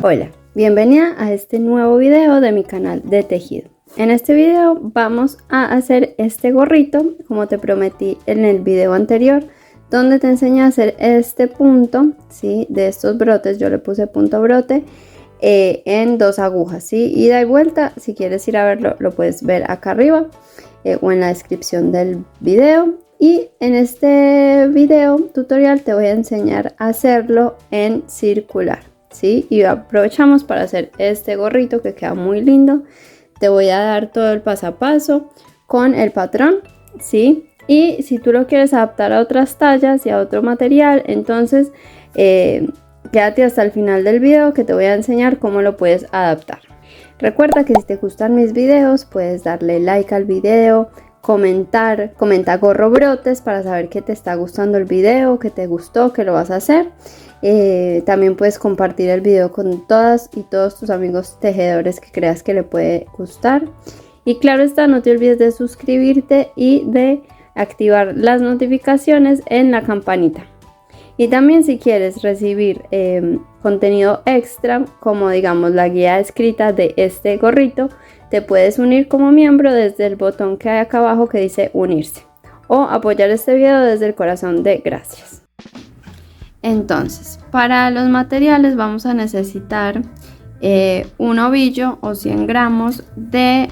Hola, bienvenida a este nuevo video de mi canal de tejido. En este video vamos a hacer este gorrito como te prometí en el video anterior, donde te enseñé a hacer este punto, ¿sí? De estos brotes. Yo le puse punto brote en 2 agujas, ¿sí? Ida y vuelta. Si quieres ir a verlo, lo puedes ver acá arriba o en la descripción del video. Y en este video tutorial te voy a enseñar a hacerlo en circular, ¿sí? Y aprovechamos para hacer este gorrito que queda muy lindo. Te voy a dar todo el paso a paso con el patrón, ¿sí? Y si tú lo quieres adaptar a otras tallas y a otro material, entonces quédate hasta el final del video que te voy a enseñar cómo lo puedes adaptar. Recuerda que si te gustan mis videos puedes darle like al video, comenta gorro brotes para saber que te está gustando el video, que te gustó, que lo vas a hacer. También puedes compartir el video con todas y todos tus amigos tejedores que creas que le puede gustar. Y claro está, no te olvides de suscribirte y de activar las notificaciones en la campanita. Y también si quieres recibir contenido extra, como digamos la guía escrita de este gorrito, te puedes unir como miembro desde el botón que hay acá abajo que dice unirse, o apoyar este video desde el corazón de gracias. Entonces, para los materiales vamos a necesitar un ovillo o 100 gramos de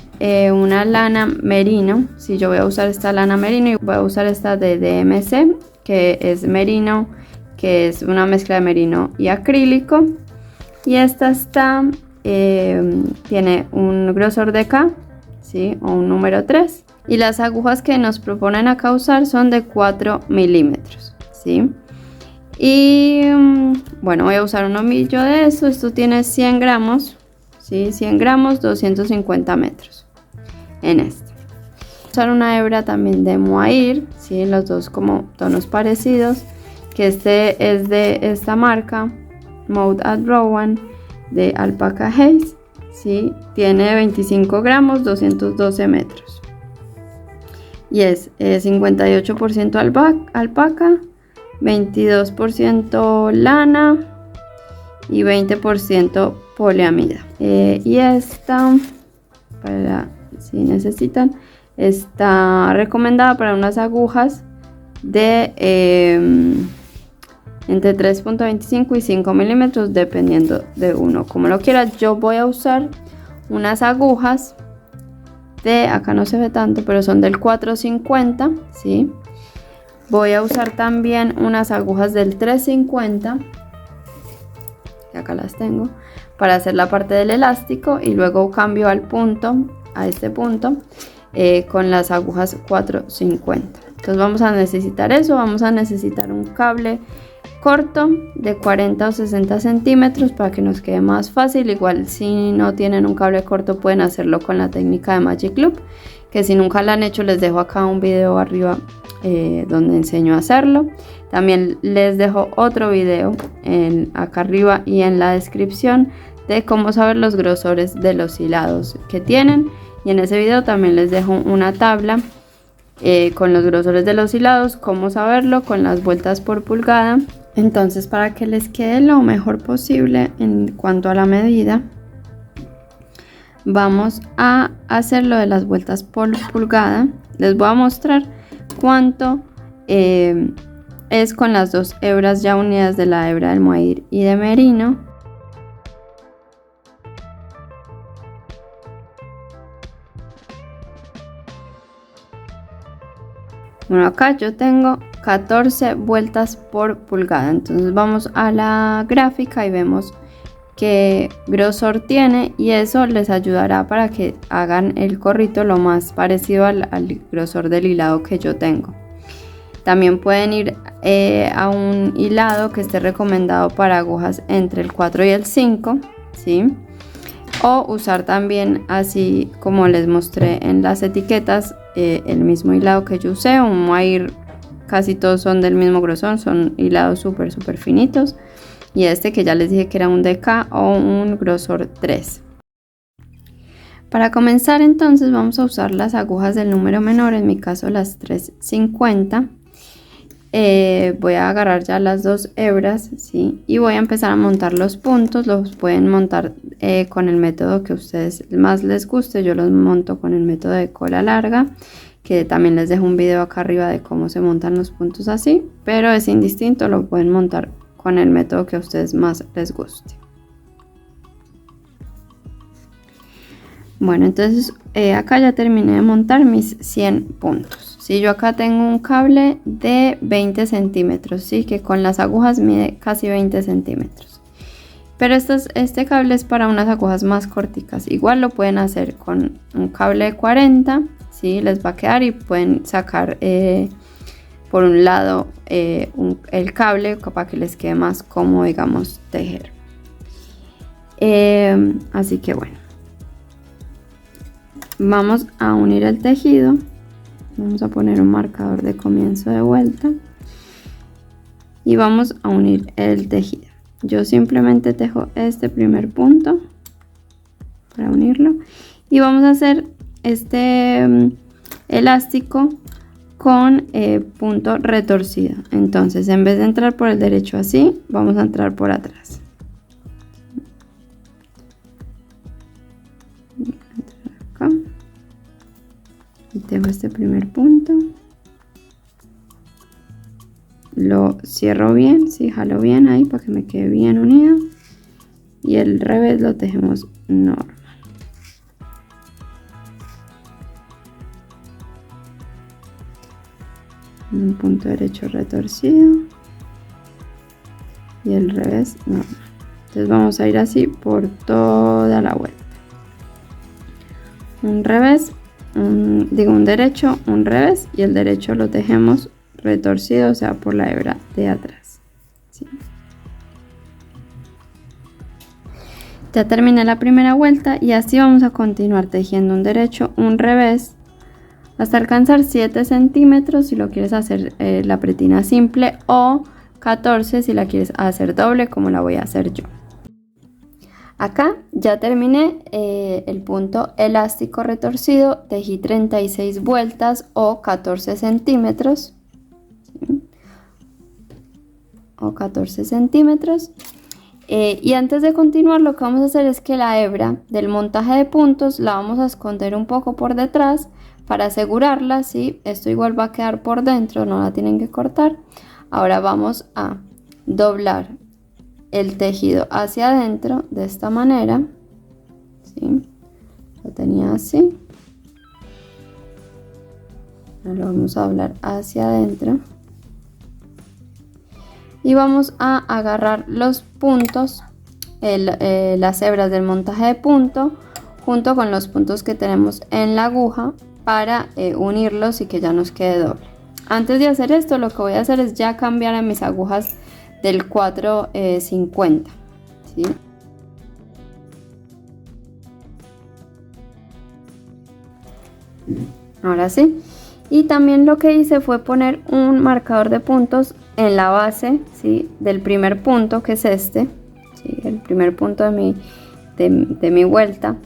una lana merino. Si yo voy a usar esta lana merino y voy a usar esta de DMC, que es merino, que es una mezcla de merino y acrílico. Y esta tiene un grosor de K, ¿sí? O un número 3. Y las agujas que nos proponen acá usar son de 4 milímetros, ¿sí? Y bueno, voy a usar un ovillo de eso. Esto tiene 100 gramos, ¿sí? 100 gramos, 250 metros en este. Voy a usar una hebra también de mohair, ¿sí? Los dos como tonos parecidos, que este es de esta marca, Mode at Rowan, de Alpaca Haze, ¿sí? Tiene 25 gramos, 212 metros. Y es 58% alpaca, 22% lana y 20% poliamida. Y esta, si necesitan, está recomendada para unas agujas de entre 3.25 y 5 milímetros, dependiendo de uno como lo quiera. Yo voy a usar unas agujas de, acá no se ve tanto, pero son del 450, ¿sí? Voy a usar también unas agujas del 350, que acá las tengo, para hacer la parte del elástico, y luego cambio al punto, a este punto, con las agujas 450. Entonces vamos a necesitar eso. Vamos a necesitar un cable corto de 40 o 60 centímetros para que nos quede más fácil. Igual si no tienen un cable corto pueden hacerlo con la técnica de Magic Loop, que si nunca la han hecho les dejo acá un video arriba donde enseño a hacerlo. También les dejo otro video acá arriba y en la descripción de cómo saber los grosores de los hilados que tienen, y en ese video también les dejo una tabla con los grosores de los hilados, cómo saberlo con las vueltas por pulgada. Entonces, para que les quede lo mejor posible en cuanto a la medida, vamos a hacer lo de las vueltas por pulgada. Les voy a mostrar cuánto es con las dos hebras ya unidas de la hebra del mohair y de merino. Bueno, acá yo tengo 14 vueltas por pulgada. Entonces vamos a la gráfica y vemos qué grosor tiene, y eso les ayudará para que hagan el gorrito lo más parecido al grosor del hilado que yo tengo. También pueden ir a un hilado que esté recomendado para agujas entre el 4 y el 5, ¿sí? O usar también, así como les mostré en las etiquetas, el mismo hilado que yo usé, un mohair. Casi todos son del mismo grosor, son hilados súper finitos. Y este que ya les dije que era un DK o un grosor 3. Para comenzar entonces vamos a usar las agujas del número menor, en mi caso las 350. voy a agarrar ya las dos hebras, ¿sí? Y voy a empezar a montar los puntos. Los pueden montar con el método que a ustedes más les guste. Yo los monto con el método de cola larga, que también les dejo un video acá arriba de cómo se montan los puntos así, pero es indistinto, lo pueden montar con el método que a ustedes más les guste. Bueno, entonces acá ya terminé de montar mis 100 puntos. Si yo acá tengo un cable de 20 centímetros, ¿sí? Que con las agujas mide casi 20 centímetros. Pero este cable es para unas agujas más corticas. Igual lo pueden hacer con un cable de 40, ¿sí? Les va a quedar y pueden sacar por un lado el cable para que les quede más cómodo, digamos, tejer. Así que bueno. Vamos a unir el tejido. Vamos a poner un marcador de comienzo de vuelta. Y vamos a unir el tejido. Yo simplemente tejo este primer punto para unirlo. Y vamos a hacer este elástico con punto retorcido. Entonces, en vez de entrar por el derecho así, vamos a entrar por atrás. Acá. Y tejo este primer punto. Lo cierro bien, sí, jalo bien ahí para que me quede bien unido. Y el revés lo tejemos normal. Un punto derecho retorcido. Y el revés normal. Entonces vamos a ir así por toda la vuelta. Un revés, un derecho, un revés, y el derecho lo tejemos retorcido, o sea, por la hebra de atrás, ¿sí? Ya terminé la primera vuelta y así vamos a continuar tejiendo un derecho, un revés, hasta alcanzar 7 centímetros si lo quieres hacer la pretina simple, o 14 si la quieres hacer doble, como la voy a hacer yo. Acá ya terminé el punto elástico retorcido, tejí 36 vueltas o 14 centímetros, ¿sí? O 14 centímetros. Y antes de continuar, lo que vamos a hacer es que la hebra del montaje de puntos la vamos a esconder un poco por detrás para asegurarla, ¿sí? Esto igual va a quedar por dentro, no la tienen que cortar. Ahora vamos a doblar el tejido hacia adentro de esta manera, ¿sí? Lo tenía así. Ahora lo vamos a doblar hacia adentro. Y vamos a agarrar los puntos, las hebras del montaje de punto, junto con los puntos que tenemos en la aguja para unirlos y que ya nos quede doble. Antes de hacer esto, lo que voy a hacer es ya cambiar a mis agujas del 450, ¿sí? Ahora sí. Y también lo que hice fue poner un marcador de puntos en la base, ¿sí? Del primer punto, que es este, ¿sí? El primer punto de mi vuelta.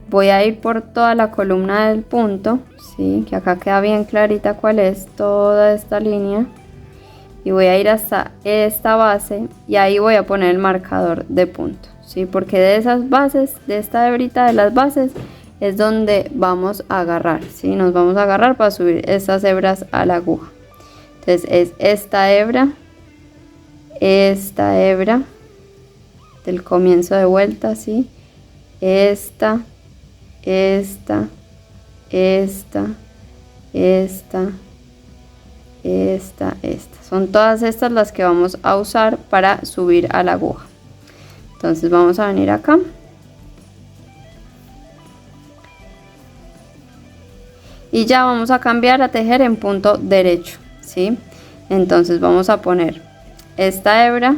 Voy a ir por toda la columna del punto, ¿sí? Que acá queda bien clarita cuál es toda esta línea. Y voy a ir hasta esta base y ahí voy a poner el marcador de punto, ¿sí? Porque de esas bases, de esta hebrita de las bases, es donde vamos a agarrar, ¿sí? Nos vamos a agarrar para subir estas hebras a la aguja. Entonces es esta hebra del comienzo de vuelta, ¿sí? Esta. Son todas estas las que vamos a usar para subir a la aguja. Entonces vamos a venir acá. Y ya vamos a cambiar a tejer en punto derecho, ¿sí? Entonces vamos a poner esta hebra,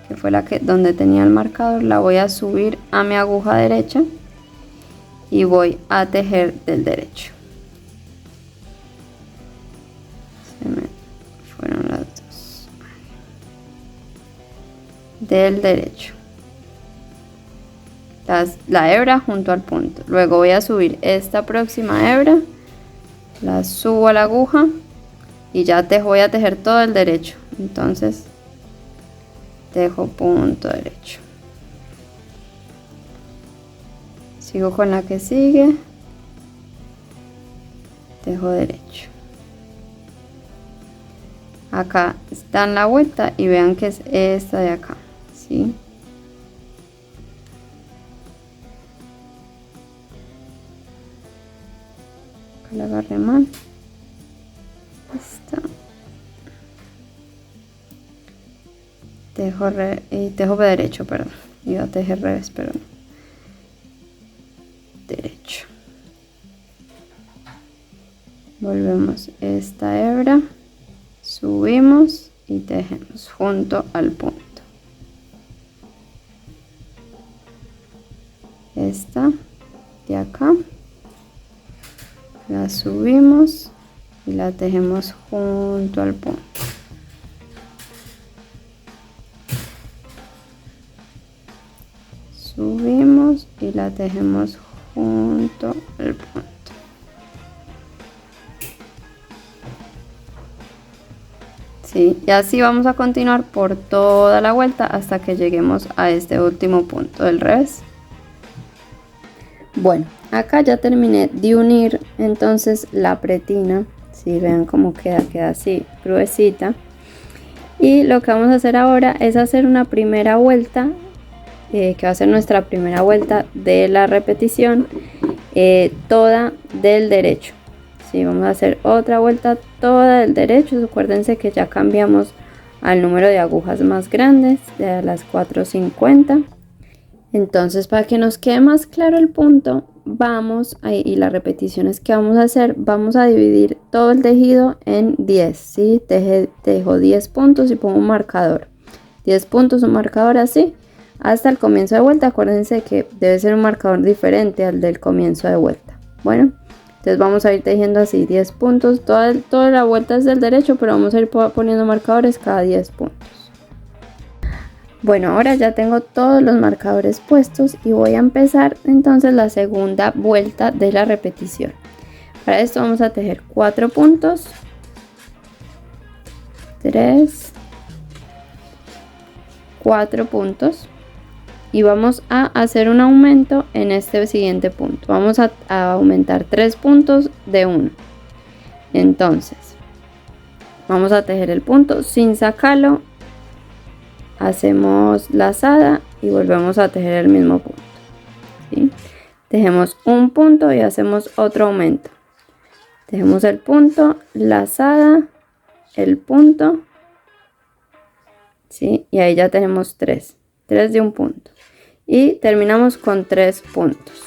que fue donde tenía el marcador, la voy a subir a mi aguja derecha y voy a tejer del derecho. Se me fueron las dos. Del derecho. La hebra junto al punto. Luego voy a subir esta próxima hebra. La subo a la aguja, y ya voy a tejer todo el derecho. Entonces tejo punto derecho, sigo con la que sigue, tejo derecho. Acá dan la vuelta y vean que es esta de acá, ¿sí? Acá la agarré mal. Esta. Tejo derecho, perdón. Iba a tejer revés, pero no. Derecho. Volvemos esta hebra, subimos y tejemos junto al punto. Esta de acá la subimos y la tejemos junto al punto. Subimos y la tejemos junto al punto. Sí, y así vamos a continuar por toda la vuelta hasta que lleguemos a este último punto del revés. Bueno, acá ya terminé de unir entonces la pretina. Si vean cómo queda así gruesita. Y lo que vamos a hacer ahora es hacer una primera vuelta, que va a ser nuestra primera vuelta de la repetición, toda del derecho. Sí, vamos a hacer otra vuelta toda del derecho. Acuérdense que ya cambiamos al número de agujas más grandes, de las 450. Entonces, para que nos quede más claro el punto, vamos a, y las repeticiones que vamos a hacer, vamos a dividir todo el tejido en 10, ¿sí? Tejo 10 puntos y pongo un marcador. 10 puntos, un marcador así, hasta el comienzo de vuelta. Acuérdense que debe ser un marcador diferente al del comienzo de vuelta. Bueno, entonces vamos a ir tejiendo así 10 puntos. Toda la vuelta es del derecho, pero vamos a ir poniendo marcadores cada 10 puntos. Bueno, ahora ya tengo todos los marcadores puestos y voy a empezar entonces la segunda vuelta de la repetición. Para esto vamos a tejer 4 puntos, 3, 4 puntos y vamos a hacer un aumento en este siguiente punto. Vamos a aumentar 3 puntos de 1. Entonces vamos a tejer el punto sin sacarlo. Hacemos lazada y volvemos a tejer el mismo punto, ¿sí? Tejemos un punto y hacemos otro aumento. Tejemos el punto, lazada, el punto, ¿sí? Y ahí ya tenemos 3 de un punto. Y terminamos con 3 puntos.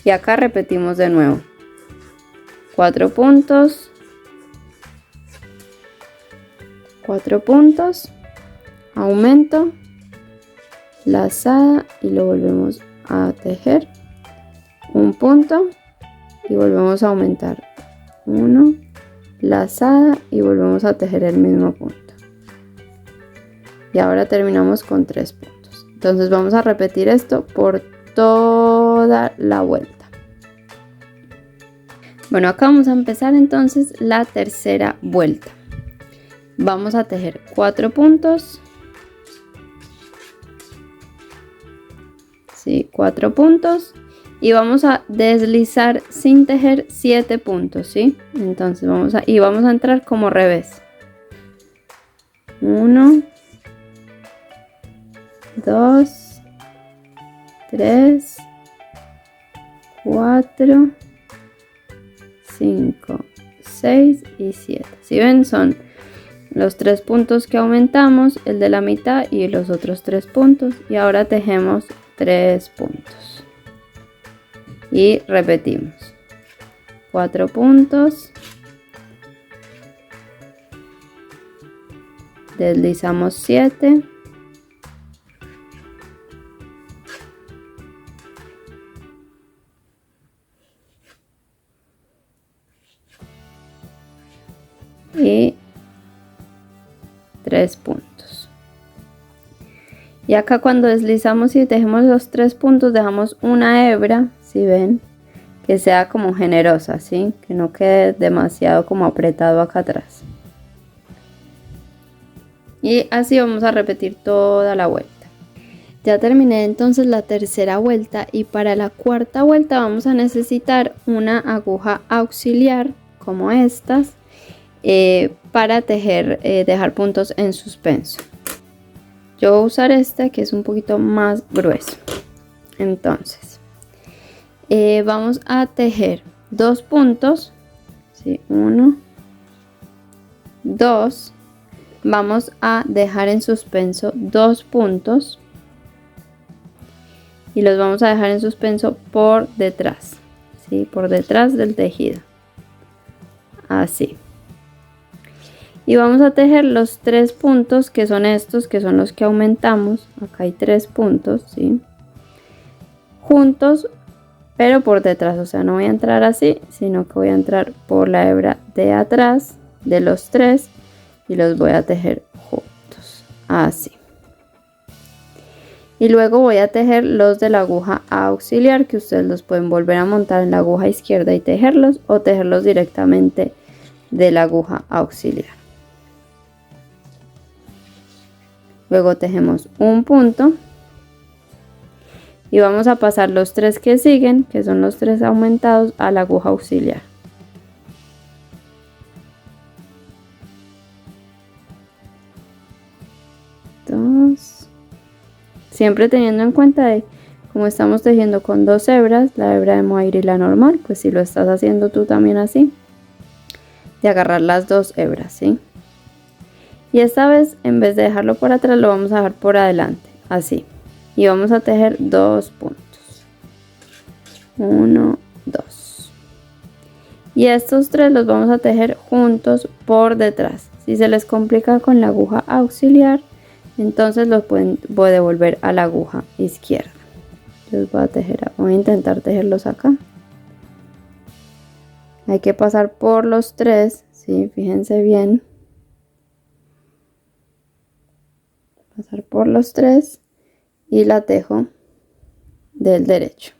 Y acá repetimos de nuevo. 4 puntos. 4 puntos, aumento, lazada y lo volvemos a tejer, un punto y volvemos a aumentar, 1, lazada y volvemos a tejer el mismo punto. Y ahora terminamos con 3 puntos. Entonces vamos a repetir esto por toda la vuelta. Bueno, acá vamos a empezar entonces la tercera vuelta. Vamos a tejer 4 puntos, ¿sí? 4 puntos y vamos a deslizar sin tejer 7 puntos, ¿sí? Entonces vamos a entrar como revés. 1, 2, 3, 4, 5, 6 y 7. Si ven, son los 3 puntos que aumentamos, el de la mitad y los otros 3 puntos. Y ahora tejemos 3 puntos. Y repetimos. 4 puntos. Deslizamos 7. Y 3 puntos. Y acá cuando deslizamos y tejemos los 3 puntos dejamos una hebra, si ven, que sea como generosa, ¿sí? Que no quede demasiado como apretado acá atrás. Y así vamos a repetir toda la vuelta. Ya terminé entonces la tercera vuelta y para la cuarta vuelta vamos a necesitar una aguja auxiliar como estas para tejer, dejar puntos en suspenso. Yo voy a usar este que es un poquito más grueso. Entonces vamos a tejer 2 puntos, ¿sí? 1, 2, vamos a dejar en suspenso 2 puntos y los vamos a dejar en suspenso por detrás, ¿sí? Por detrás del tejido, así. Y vamos a tejer los 3 puntos que son estos, que son los que aumentamos. Acá hay 3 puntos, ¿sí? Juntos, pero por detrás, o sea, no voy a entrar así, sino que voy a entrar por la hebra de atrás de los 3 y los voy a tejer juntos, así. Y luego voy a tejer los de la aguja auxiliar, que ustedes los pueden volver a montar en la aguja izquierda y tejerlos, o tejerlos directamente de la aguja auxiliar. Luego tejemos un punto y vamos a pasar los 3 que siguen, que son los 3 aumentados, a la aguja auxiliar. Dos. Siempre teniendo en cuenta de como estamos tejiendo con 2 hebras, la hebra de mohair y la normal, pues si lo estás haciendo tú también así, de agarrar las 2 hebras, ¿sí? Y esta vez, en vez de dejarlo por atrás, lo vamos a dejar por adelante, así. Y vamos a tejer 2 puntos. 1, 2. Y estos 3 los vamos a tejer juntos por detrás. Si se les complica con la aguja auxiliar, entonces los pueden devolver a la aguja izquierda. Los voy a intentar tejerlos acá. Hay que pasar por los 3, ¿sí? Fíjense bien. Pasar por los 3 y la tejo del derecho.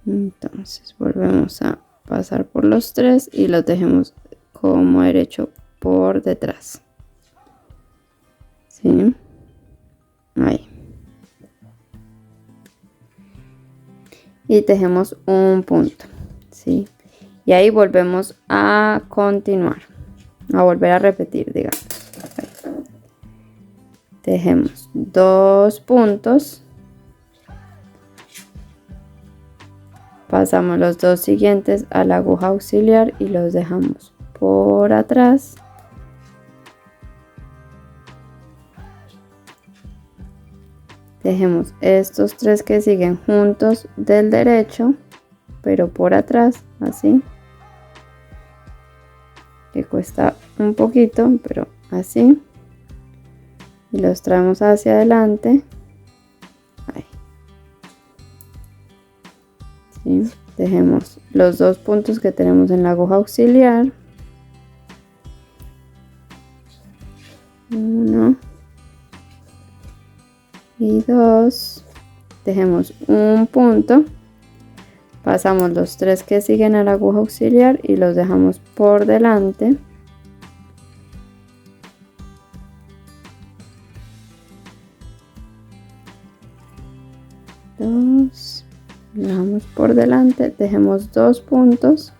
Entonces volvemos a pasar por los 3 y lo tejemos como derecho por detrás, ¿sí? Ahí. Y tejemos un punto, ¿sí? Y ahí volvemos a continuar, a volver a repetir, digamos. Tejemos 2 puntos, pasamos los 2 siguientes a la aguja auxiliar y los dejamos por atrás. Tejemos estos 3 que siguen juntos del derecho, pero por atrás, así. Que cuesta un poquito, pero así. Y los traemos hacia adelante. Ahí. ¿Sí? Tejemos los 2 puntos que tenemos en la aguja auxiliar. 1 y 2. Tejemos un punto. Pasamos los 3 que siguen a la aguja auxiliar y los dejamos por delante. Dos, dejamos por delante, tejemos 2 puntos.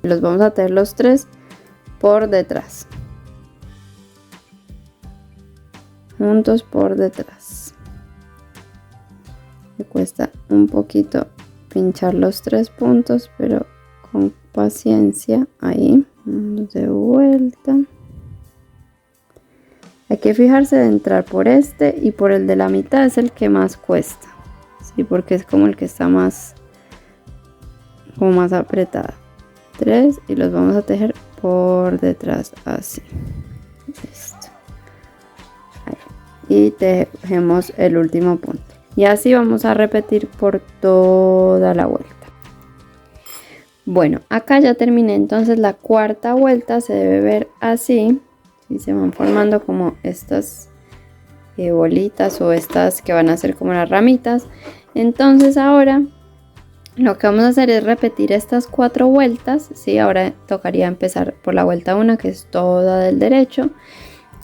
Los vamos a tejer los 3 por detrás. Juntos por detrás. Me cuesta un poquito pinchar los 3 puntos, pero con paciencia. Ahí, vamos de vuelta. Hay que fijarse de entrar por este y por el de la mitad, es el que más cuesta, ¿sí? Porque es como el que está más, como más apretado. 3 y los vamos a tejer por detrás, así. Listo. Ahí. Y tejemos el último punto. Y así vamos a repetir por toda la vuelta. Bueno, acá ya terminé, entonces la cuarta vuelta se debe ver así, y se van formando como estas bolitas o estas que van a ser como las ramitas. Entonces ahora lo que vamos a hacer es repetir estas 4 vueltas, ¿sí? Ahora tocaría empezar por la vuelta 1, que es toda del derecho,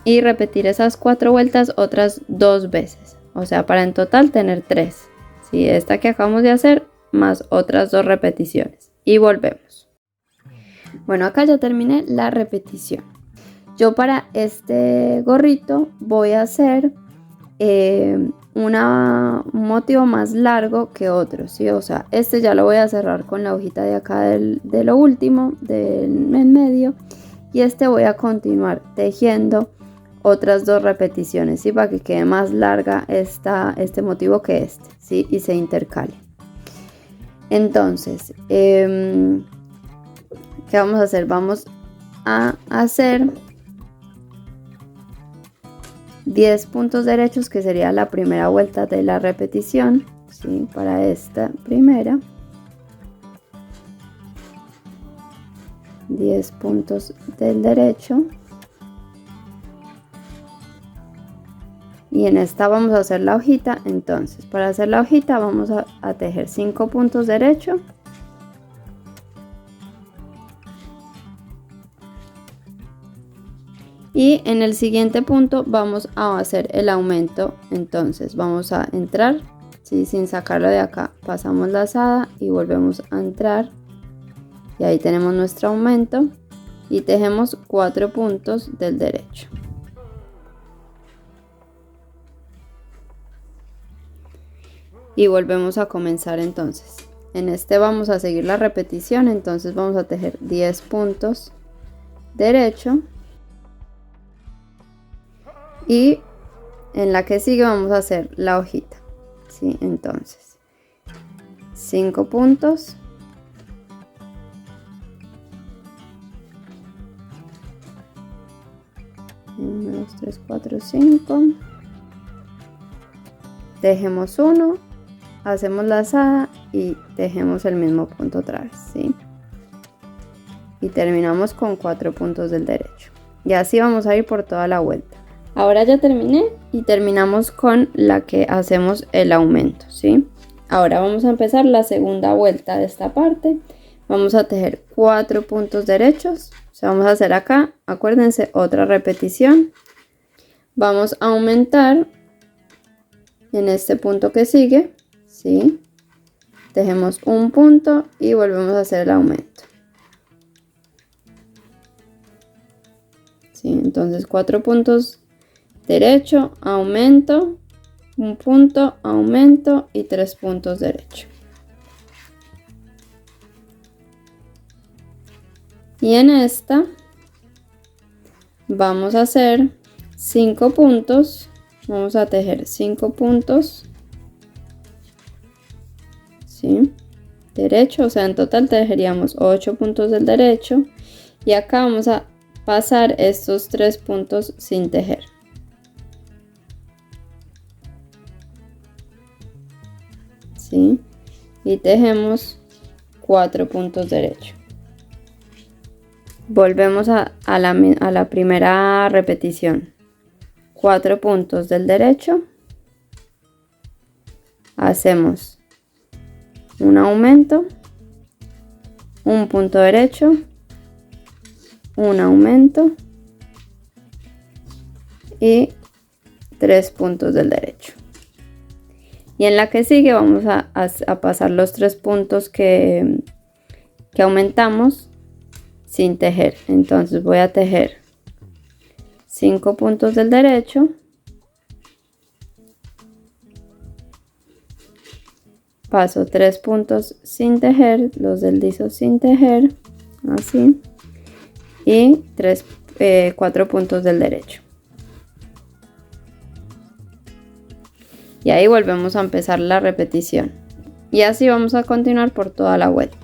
y repetir esas 4 vueltas otras 2 veces, o sea, para en total tener 3, ¿sí? Esta que acabamos de hacer más otras 2 repeticiones y volvemos. Bueno, acá ya terminé la repetición. Yo para este gorrito voy a hacer un motivo más largo que otro, ¿sí? O sea, este ya lo voy a cerrar con la hojita de acá de lo último, del en medio, y este voy a continuar tejiendo otras 2 repeticiones, ¿sí? Para que quede más larga este motivo que este, ¿sí? Y se intercale. Entonces, ¿qué vamos a hacer? Vamos a hacer 10 puntos derechos, que sería la primera vuelta de la repetición, ¿sí? Para esta primera, 10 puntos del derecho, y en esta vamos a hacer la hojita. Entonces, para hacer la hojita vamos a tejer 5 puntos derecho, y en el siguiente punto vamos a hacer el aumento. Entonces vamos a entrar, ¿sí? Sin sacarlo de acá, pasamos lazada y volvemos a entrar, y ahí tenemos nuestro aumento, y tejemos 4 puntos del derecho. Y volvemos a comenzar. Entonces en este vamos a seguir la repetición, entonces vamos a tejer 10 puntos derecho, y en la que sigue vamos a hacer la hojita, ¿sí? Entonces 5 puntos, 1, 2, 3, 4, 5, tejemos 1, hacemos lazada y tejemos el mismo punto otra vez, ¿sí? Y terminamos con 4 puntos del derecho, y así vamos a ir por toda la vuelta. Ahora ya terminé y terminamos con la que hacemos el aumento, ¿sí? Ahora vamos a empezar la segunda vuelta de esta parte. Vamos a tejer 4 puntos derechos, o sea, vamos a hacer acá, acuérdense, otra repetición. Vamos a aumentar en este punto que sigue, ¿sí? Tejemos un punto y volvemos a hacer el aumento, ¿sí? Entonces 4 puntos derecho, aumento, un punto, aumento y 3 puntos derecho. Y en esta vamos a hacer 5 puntos, vamos a tejer 5 puntos, ¿sí? Derecho, o sea, en total tejeríamos 8 puntos del derecho, y acá vamos a pasar estos 3 puntos sin tejer. ¿Sí? Y tejemos 4 puntos derecho. Volvemos a la primera repetición, 4 puntos del derecho, hacemos un aumento, un punto derecho, un aumento y 3 puntos del derecho. Y en la que sigue vamos a pasar los 3 puntos que aumentamos sin tejer. Entonces voy a tejer 5 puntos del derecho, paso 3 puntos sin tejer, los del liso sin tejer, así, y 4 puntos del derecho. Y ahí volvemos a empezar la repetición, y así vamos a continuar por toda la vuelta.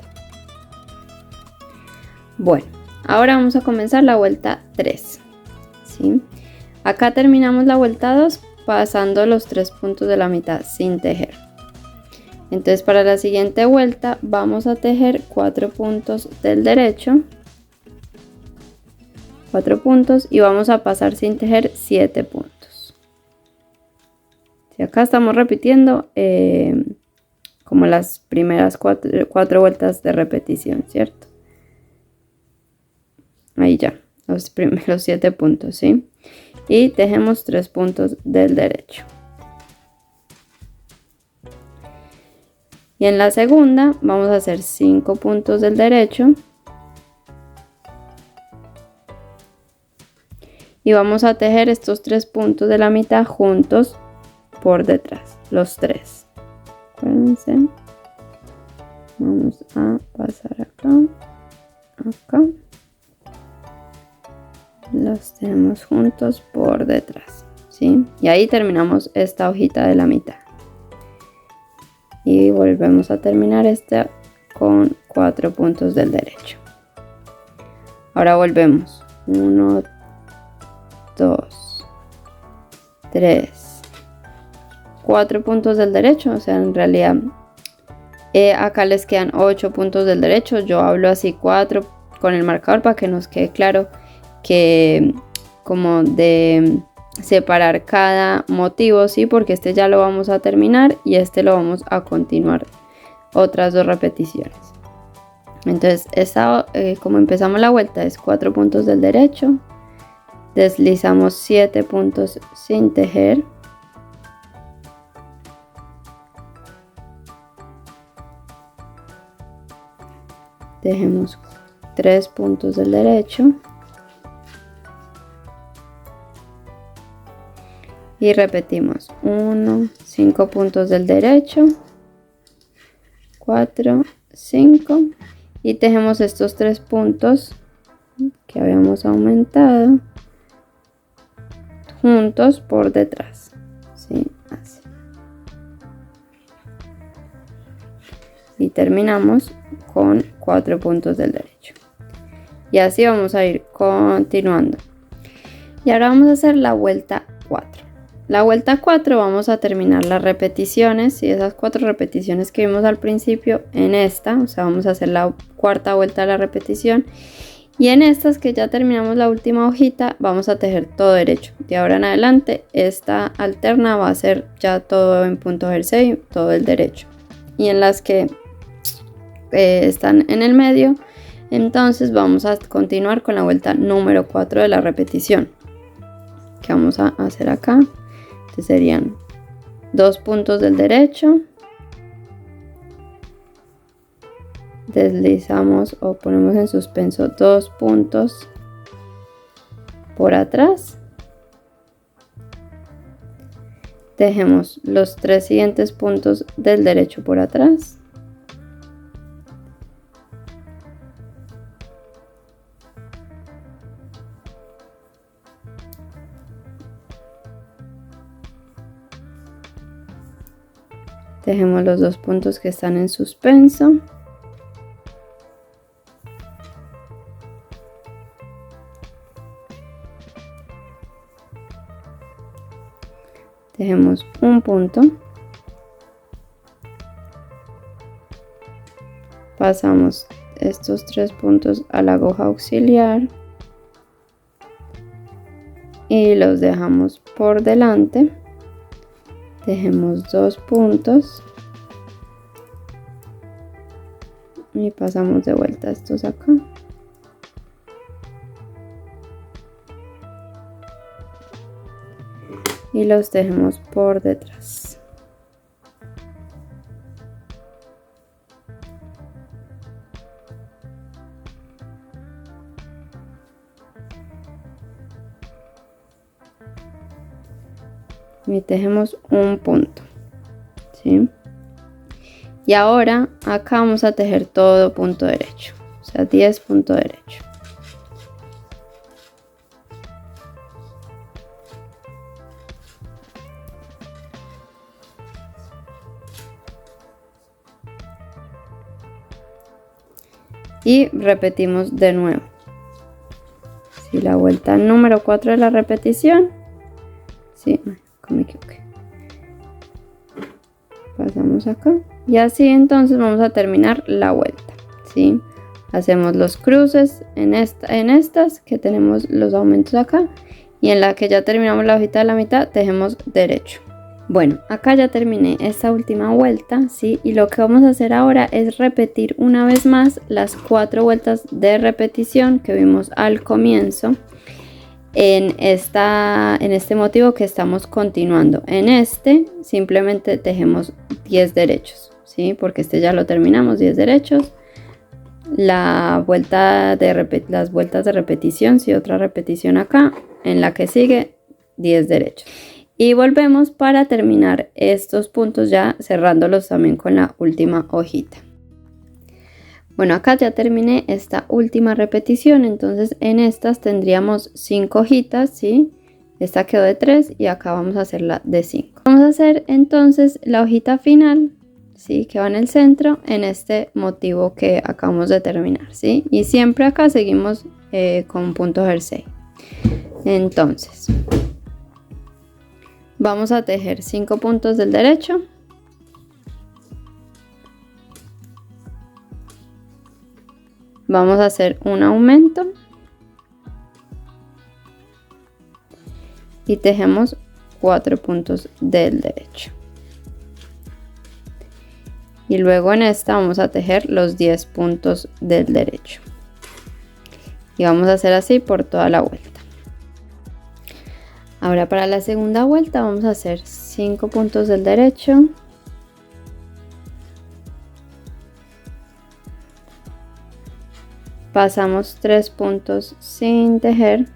Bueno, ahora vamos a comenzar la vuelta 3, ¿sí? Acá terminamos la vuelta 2 pasando los 3 puntos de la mitad sin tejer. Entonces para la siguiente vuelta vamos a tejer 4 puntos del derecho, 4 puntos, y vamos a pasar sin tejer 7 puntos. Si acá estamos repitiendo como las primeras 4 vueltas de repetición, ¿cierto? Ahí ya, los primeros 7 puntos, ¿sí? Y tejemos 3 puntos del derecho. Y en la segunda vamos a hacer 5 puntos del derecho. Y vamos a tejer estos 3 puntos de la mitad juntos por detrás, los 3. Acuérdense. Vamos a pasar acá, acá. Los tenemos juntos por detrás, ¿sí? Y ahí terminamos esta hojita de la mitad. Y volvemos a terminar esta con 4 puntos del derecho. Ahora volvemos. 1, 2, 3, 4 puntos del derecho. O sea, en realidad acá les quedan 8 puntos del derecho. Yo hablo así 4 con el marcador para que nos quede claro que como de separar cada motivo, ¿sí? Porque este ya lo vamos a terminar y este lo vamos a continuar otras 2 repeticiones. Entonces como empezamos la vuelta es 4 puntos del derecho, deslizamos 7 puntos sin tejer, tejemos 3 puntos del derecho y repetimos 1, 5 puntos del derecho, 4, 5 y tejemos estos 3 puntos que habíamos aumentado juntos por detrás, ¿sí? Así. Y terminamos con 4 puntos del derecho y así vamos a ir continuando. Y ahora vamos a hacer la vuelta 4. La vuelta 4 vamos a terminar las repeticiones y esas 4 repeticiones que vimos al principio en esta, o sea, vamos a hacer la cuarta vuelta de la repetición y en estas que ya terminamos la última hojita vamos a tejer todo derecho. De ahora en adelante esta alterna va a ser ya todo en punto jersey, todo el derecho, y en las que están en el medio entonces vamos a continuar con la vuelta número 4 de la repetición que vamos a hacer acá. Entonces serían 2 puntos del derecho, deslizamos o ponemos en suspenso 2 puntos por atrás, tejemos los 3 siguientes puntos del derecho por atrás, tejemos los 2 puntos que están en suspenso, tejemos un punto, pasamos estos 3 puntos a la aguja auxiliar y los dejamos por delante, tejemos 2 puntos y pasamos de vuelta estos acá. Y los tejemos por detrás. Y tejemos un punto, ¿sí? Y ahora acá vamos a tejer todo punto derecho, o sea 10 puntos derecho. Y repetimos de nuevo. Si la vuelta número 4 de la repetición, sí, me equivoqué. Pasamos acá Y así entonces vamos a terminar la vuelta, ¿sí? Hacemos los cruces en estas que tenemos los aumentos acá, y en la que ya terminamos la hojita de la mitad tejemos derecho. Bueno, acá ya terminé esta última vuelta, ¿sí? Y lo que vamos a hacer ahora es repetir una vez más las 4 vueltas de repetición que vimos al comienzo en este motivo que estamos continuando. En este simplemente tejemos 10 derechos, ¿sí? Porque este ya lo terminamos, 10 derechos. Las vueltas de repetición, ¿sí? Otra repetición acá, en la que sigue 10 derechos. Y volvemos para terminar estos puntos ya cerrándolos también con la última hojita. Bueno, acá ya terminé esta última repetición, entonces en estas tendríamos 5 hojitas, ¿sí? Esta quedó de 3 y acá vamos a hacerla de 5. Vamos a hacer entonces la hojita final, ¿sí? Que va en el centro en este motivo que acabamos de terminar, ¿sí? Y siempre acá seguimos con punto jersey. Entonces vamos a tejer 5 puntos del derecho, vamos a hacer un aumento y tejemos 4 puntos del derecho, y luego en esta vamos a tejer los 10 puntos del derecho y vamos a hacer así por toda la vuelta. Ahora para la segunda vuelta vamos a hacer 5 puntos del derecho, pasamos 3 puntos sin tejer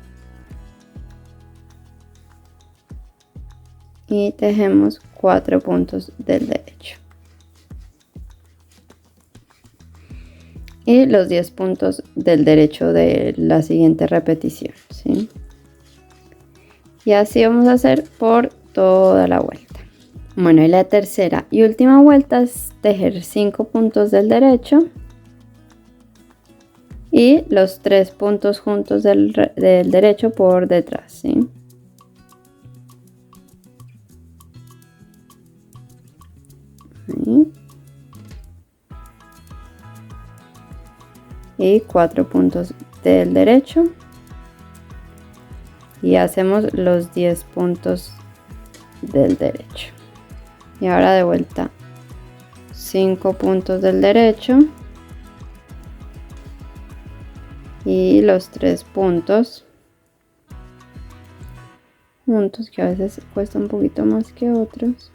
y tejemos 4 puntos del derecho y los 10 puntos del derecho de la siguiente repetición, ¿sí? Y así vamos a hacer por toda la vuelta. Bueno, y la tercera y última vuelta es tejer 5 puntos del derecho y los 3 puntos juntos del derecho por detrás, ¿sí? Ahí. Y 4 puntos del derecho. Y hacemos los 10 puntos del derecho. Y ahora de vuelta 5 puntos del derecho y los 3 puntos juntos, que a veces cuesta un poquito más que otros.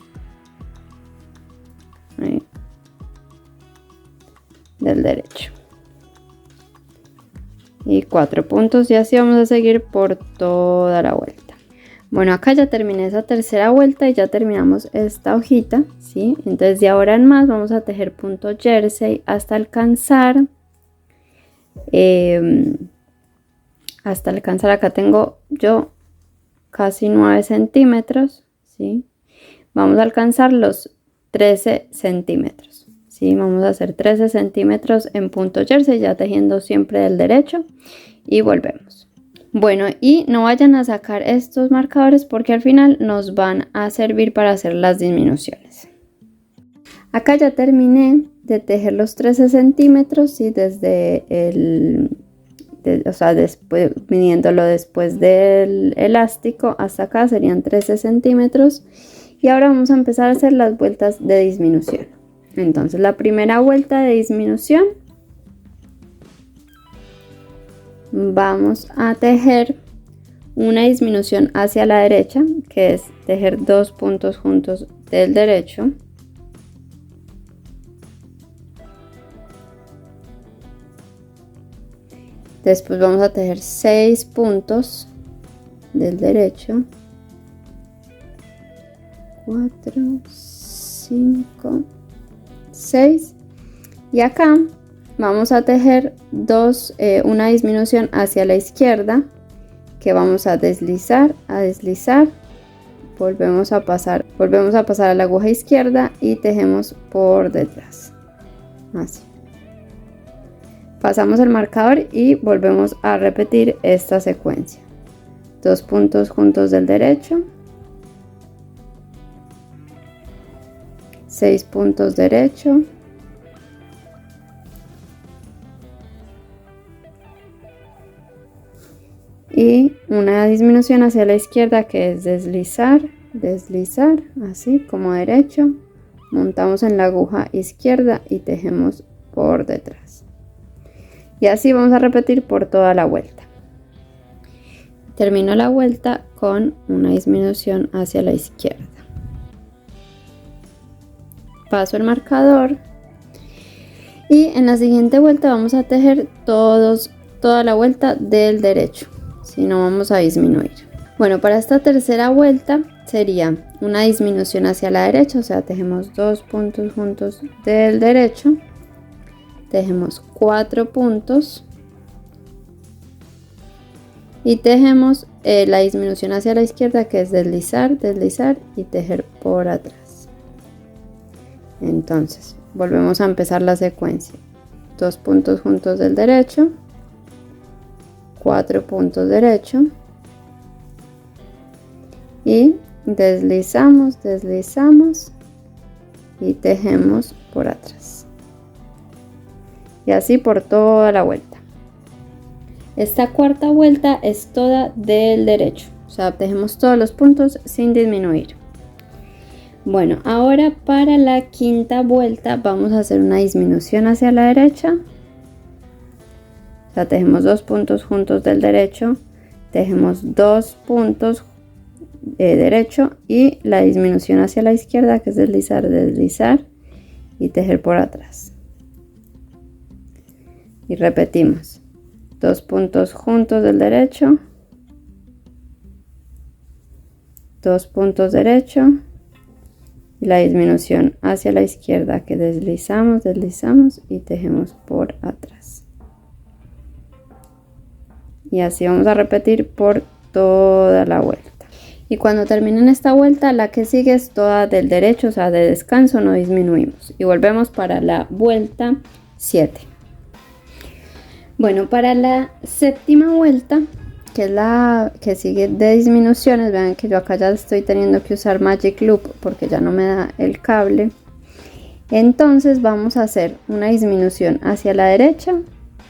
Ahí. Del derecho. Y 4 puntos, y así vamos a seguir por toda la vuelta. Bueno, acá ya terminé esa tercera vuelta y ya terminamos esta hojita, ¿sí? Entonces de ahora en más vamos a tejer punto jersey hasta alcanzar acá tengo yo casi 9 centímetros, ¿sí? Vamos a alcanzar los 13 centímetros. ¿Sí? Vamos a hacer 13 centímetros en punto jersey, ya tejiendo siempre del derecho, y volvemos. Bueno, y no vayan a sacar estos marcadores porque al final nos van a servir para hacer las disminuciones. Acá ya terminé de tejer los 13 centímetros, ¿sí? Desde después, midiéndolo después del elástico hasta acá serían 13 centímetros, y ahora vamos a empezar a hacer las vueltas de disminución. Entonces la primera vuelta de disminución vamos a tejer una disminución hacia la derecha, que es tejer 2 puntos juntos del derecho, después vamos a tejer 6 puntos del derecho, 4, 5, 6, y acá vamos a tejer una disminución hacia la izquierda, que vamos a deslizar, volvemos a pasar a la aguja izquierda y tejemos por detrás, así. Pasamos el marcador y volvemos a repetir esta secuencia. 2 puntos juntos del derecho, 6 puntos derecho, y una disminución hacia la izquierda, que es deslizar, deslizar, así como derecho, montamos en la aguja izquierda y tejemos por detrás, y así vamos a repetir por toda la vuelta. Termino la vuelta con una disminución hacia la izquierda, paso el marcador y en la siguiente vuelta vamos a tejer toda la vuelta del derecho, si no vamos a disminuir. Bueno, para esta tercera vuelta sería una disminución hacia la derecha, o sea, tejemos 2 puntos juntos del derecho, tejemos 4 puntos y tejemos la disminución hacia la izquierda, que es deslizar, deslizar y tejer por atrás. Entonces volvemos a empezar la secuencia: 2 puntos juntos del derecho, 4 puntos derecho y deslizamos, deslizamos y tejemos por atrás, y así por toda la vuelta. Esta cuarta vuelta es toda del derecho, o sea, tejemos todos los puntos sin disminuir. Bueno, ahora para la quinta vuelta vamos a hacer una disminución hacia la derecha, o sea, tejemos 2 puntos juntos del derecho, tejemos 2 puntos derecho y la disminución hacia la izquierda, que es deslizar, deslizar y tejer por atrás, y repetimos: 2 puntos juntos del derecho, 2 puntos derecho y la disminución hacia la izquierda, que deslizamos, deslizamos y tejemos por atrás, y así vamos a repetir por toda la vuelta. Y cuando terminen esta vuelta, la que sigue es toda del derecho, o sea, de descanso, no disminuimos, y volvemos para la vuelta 7. Bueno, para la séptima vuelta, que es la que sigue de disminuciones, vean que yo acá ya estoy teniendo que usar Magic Loop porque ya no me da el cable. Entonces vamos a hacer una disminución hacia la derecha,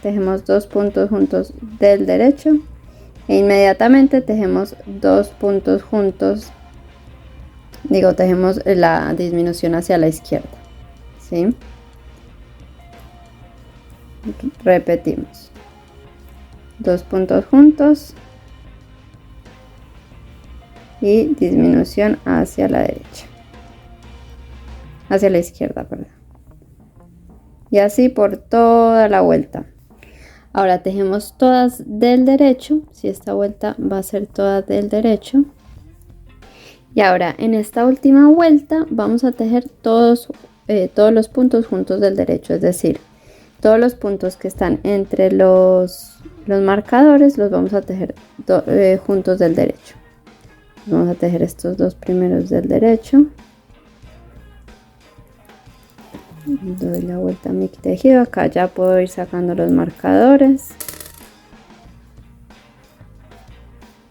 tejemos 2 puntos juntos del derecho e inmediatamente tejemos 2 puntos juntos, tejemos la disminución hacia la izquierda, ¿sí? Repetimos: 2 puntos juntos y disminución hacia la derecha, hacia la izquierda, perdón, y así por toda la vuelta. Ahora tejemos todas del derecho, si esta vuelta va a ser toda del derecho, y ahora en esta última vuelta vamos a tejer todos los puntos juntos del derecho, es decir, todos los puntos que están entre los marcadores los vamos a tejer juntos del derecho. Vamos a tejer estos 2 primeros del derecho, doy la vuelta a mi tejido, acá ya puedo ir sacando los marcadores.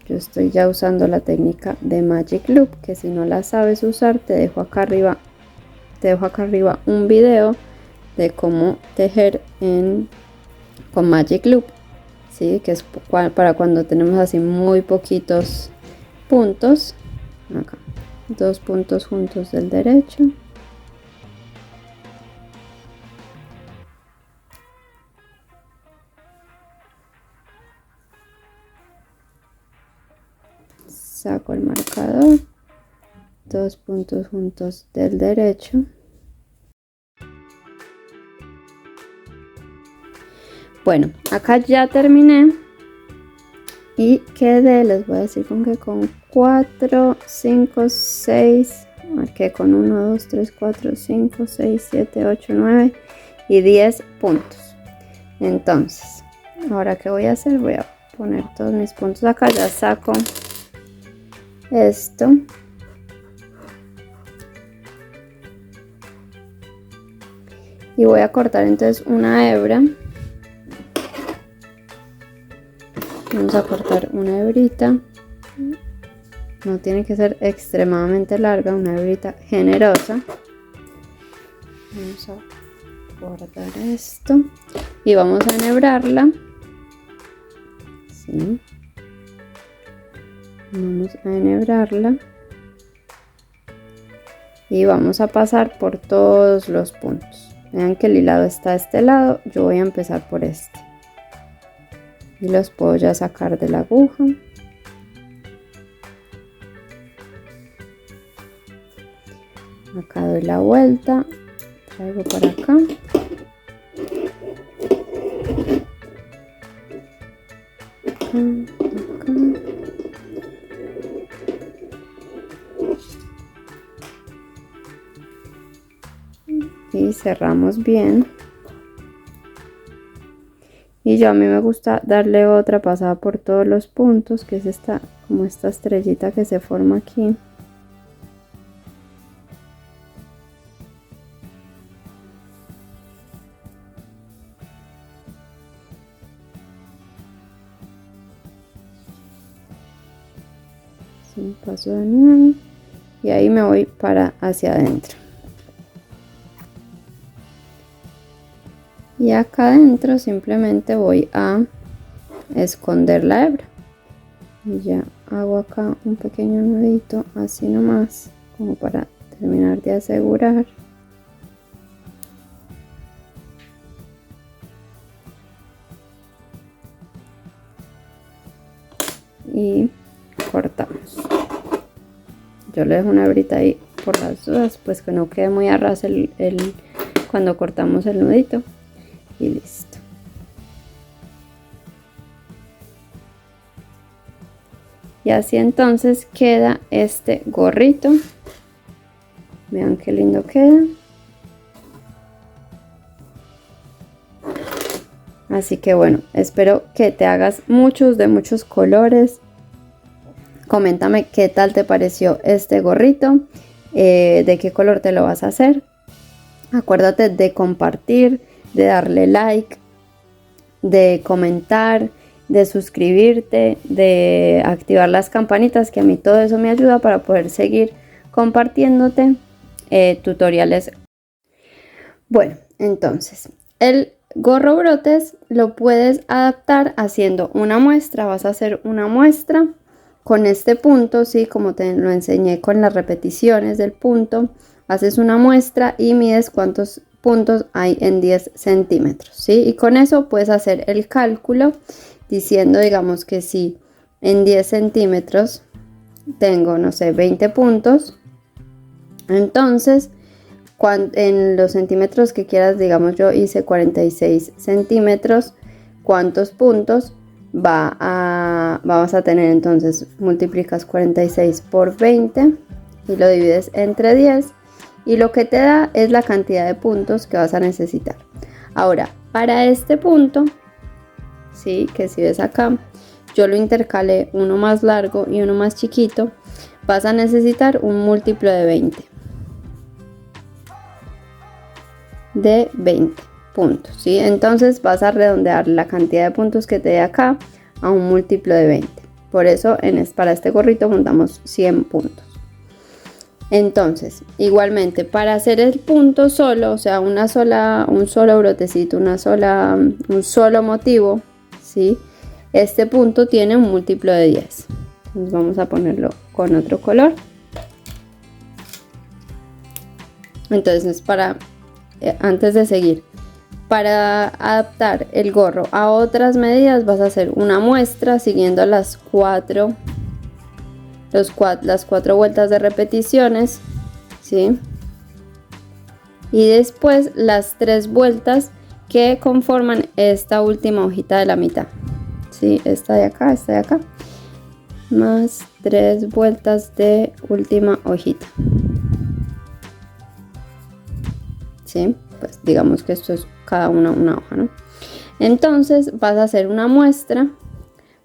Yo estoy ya usando la técnica de Magic Loop, que si no la sabes usar te dejo acá arriba un video de cómo tejer con Magic Loop, ¿sí? Que es para cuando tenemos así muy poquitos puntos. Acá 2 puntos juntos del derecho, saco el marcador, 2 puntos juntos del derecho. Bueno, acá ya terminé y quedé, les voy a decir con 4, 5, 6, marqué con 1, 2, 3, 4, 5, 6, 7, 8, 9 y 10 puntos. Entonces, ahora ¿qué voy a hacer? Voy a poner todos mis puntos acá, ya saco esto y voy a cortar entonces una hebra. Vamos a cortar una hebrita, no tiene que ser extremadamente larga, una hebrita generosa, Vamos a guardar esto y vamos a enhebrarla. ¿Sí? Vamos a enhebrarla y vamos a pasar por todos los puntos. Vean que el hilado está a este lado, yo voy a empezar por este y los puedo ya sacar de la aguja. Acá doy la vuelta, traigo para acá. Acá. Y cerramos bien. Y yo a mí me gusta darle otra pasada por todos los puntos, que es esta, como esta estrellita que se forma aquí. Sí, paso de nuevo y ahí me voy para hacia adentro. Y acá adentro simplemente voy a esconder la hebra y ya hago acá un pequeño nudito así nomás, como para terminar de asegurar. Y cortamos. Yo le dejo una hebrita ahí por las dudas, pues que no quede muy a ras cuando cortamos el nudito. Y listo. Y así entonces queda este gorrito. Vean qué lindo queda. Así que bueno, espero que te hagas muchos de muchos colores. Coméntame qué tal te pareció este gorrito, de qué color te lo vas a hacer. Acuérdate de compartir, de darle like, de comentar, de suscribirte, de activar las campanitas, que a mí todo eso me ayuda para poder seguir compartiéndote tutoriales. Bueno, entonces el gorro brotes lo puedes adaptar haciendo una muestra. Vas a hacer una muestra con este punto, ¿sí? Como te lo enseñé con las repeticiones del punto, haces una muestra y mides cuántos puntos hay en 10 centímetros, ¿sí? Y con eso puedes hacer el cálculo diciendo, digamos que si en 10 centímetros tengo, no sé, 20 puntos, entonces en los centímetros que quieras, digamos yo hice 46 centímetros, ¿cuántos puntos vamos a tener? Entonces multiplicas 46 por 20 y lo divides entre 10 y lo que te da es la cantidad de puntos que vas a necesitar. Ahora, para este punto, sí, que si ves acá, yo lo intercalé uno más largo y uno más chiquito, vas a necesitar un múltiplo de 20 puntos, ¿sí? Entonces vas a redondear la cantidad de puntos que te dé acá a un múltiplo de 20. Por eso para este gorrito juntamos 100 puntos. Entonces, igualmente, para hacer el punto solo, o sea, un solo brotecito, un solo motivo, ¿sí? Este punto tiene un múltiplo de 10. Entonces vamos a ponerlo con otro color. Entonces, antes de seguir, para adaptar el gorro a otras medidas vas a hacer una muestra siguiendo las cuatro vueltas de repeticiones, ¿sí? Y después las 3 vueltas que conforman esta última hojita de la mitad, ¿sí? Esta de acá, más 3 vueltas de última hojita, ¿sí? Pues digamos que esto es cada una hoja, ¿no? Entonces vas a hacer una muestra.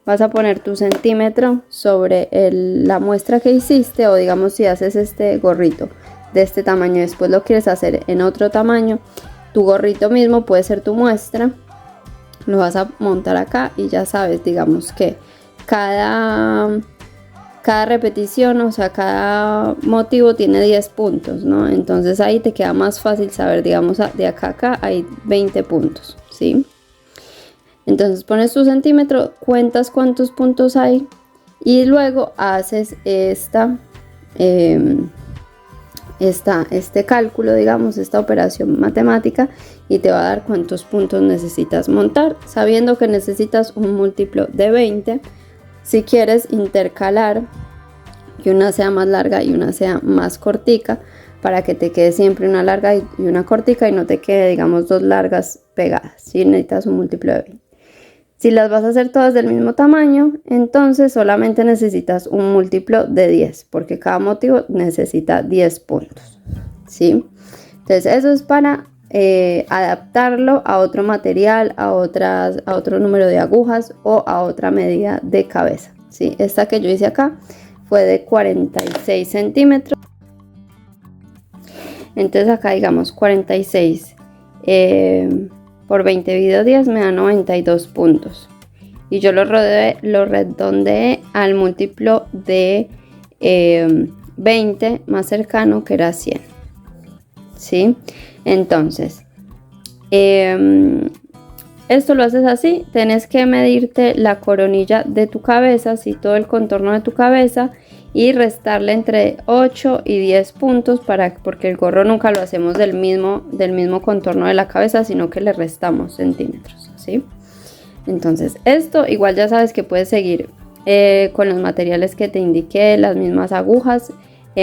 Vas a poner tu centímetro sobre la muestra que hiciste, o digamos si haces este gorrito de este tamaño y después lo quieres hacer en otro tamaño, tu gorrito mismo puede ser tu muestra. Lo vas a montar acá y ya sabes, digamos que cada cada repetición, o sea, cada motivo tiene 10 puntos, ¿no? Entonces ahí te queda más fácil saber, digamos, de acá a acá hay 20 puntos, ¿sí? Entonces pones tu centímetro, cuentas cuántos puntos hay y luego haces este cálculo, digamos, esta operación matemática, y te va a dar cuántos puntos necesitas montar, sabiendo que necesitas un múltiplo de 20. Si quieres intercalar, que una sea más larga y una sea más cortica, para que te quede siempre una larga y una cortica y no te quede, digamos, dos largas pegadas, ¿sí? Necesitas un múltiplo de 20. Si las vas a hacer todas del mismo tamaño, entonces solamente necesitas un múltiplo de 10, porque cada motivo necesita 10 puntos, ¿sí? Entonces eso es para adaptarlo a otro material, a otro número de agujas o a otra medida de cabeza, ¿sí? Esta que yo hice acá fue de 46 centímetros. Entonces acá, digamos, 46 por 20 dividido 10 me da 92 puntos. Y yo lo redondeé al múltiplo de 20 más cercano, que era 100. ¿Sí? Entonces, esto lo haces así. Tienes que medirte la coronilla de tu cabeza, ¿sí? Todo el contorno de tu cabeza, y restarle entre 8 y 10 puntos, porque el gorro nunca lo hacemos del mismo contorno de la cabeza, sino que le restamos centímetros, ¿sí? Entonces esto igual ya sabes que puedes seguir con los materiales que te indiqué, las mismas agujas,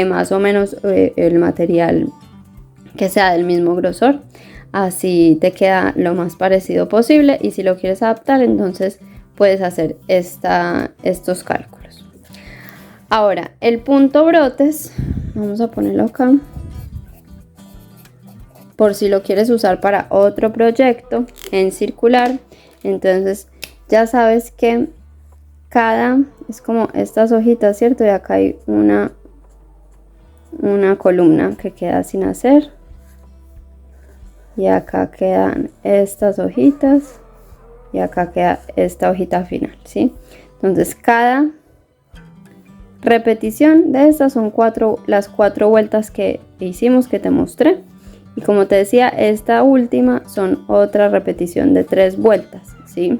más o menos el material que sea del mismo grosor, así te queda lo más parecido posible. Y si lo quieres adaptar, entonces puedes hacer estos cálculos. Ahora, el punto brotes, vamos a ponerlo acá, por si lo quieres usar para otro proyecto en circular. Entonces ya sabes que es como estas hojitas, ¿cierto? Y acá hay una columna que queda sin hacer, y acá quedan estas hojitas, y acá queda esta hojita final, ¿sí? Entonces cada repetición de estas son las 4 vueltas que hicimos, que te mostré. Y como te decía, esta última son otra repetición de 3 vueltas, ¿sí?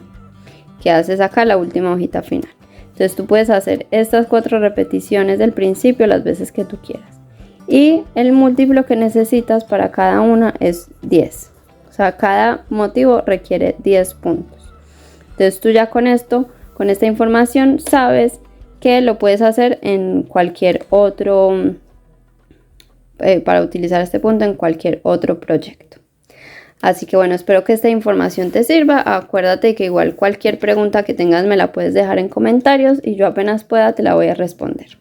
Que haces acá la última hojita final. Entonces tú puedes hacer estas 4 repeticiones del principio las veces que tú quieras. Y el múltiplo que necesitas para cada una es 10. O sea, cada motivo requiere 10 puntos. Entonces tú ya con esto, con esta información, sabes que lo puedes hacer en cualquier otro, para utilizar este punto en cualquier otro proyecto. Así que bueno, espero que esta información te sirva. Acuérdate que igual cualquier pregunta que tengas me la puedes dejar en comentarios, y yo apenas pueda te la voy a responder.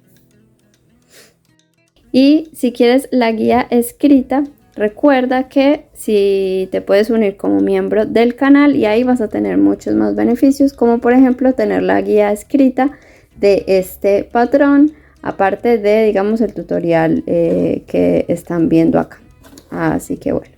Y si quieres la guía escrita, recuerda que si te puedes unir como miembro del canal, y ahí vas a tener muchos más beneficios, como por ejemplo tener la guía escrita de este patrón, aparte de, digamos, el tutorial que están viendo acá. Así que bueno.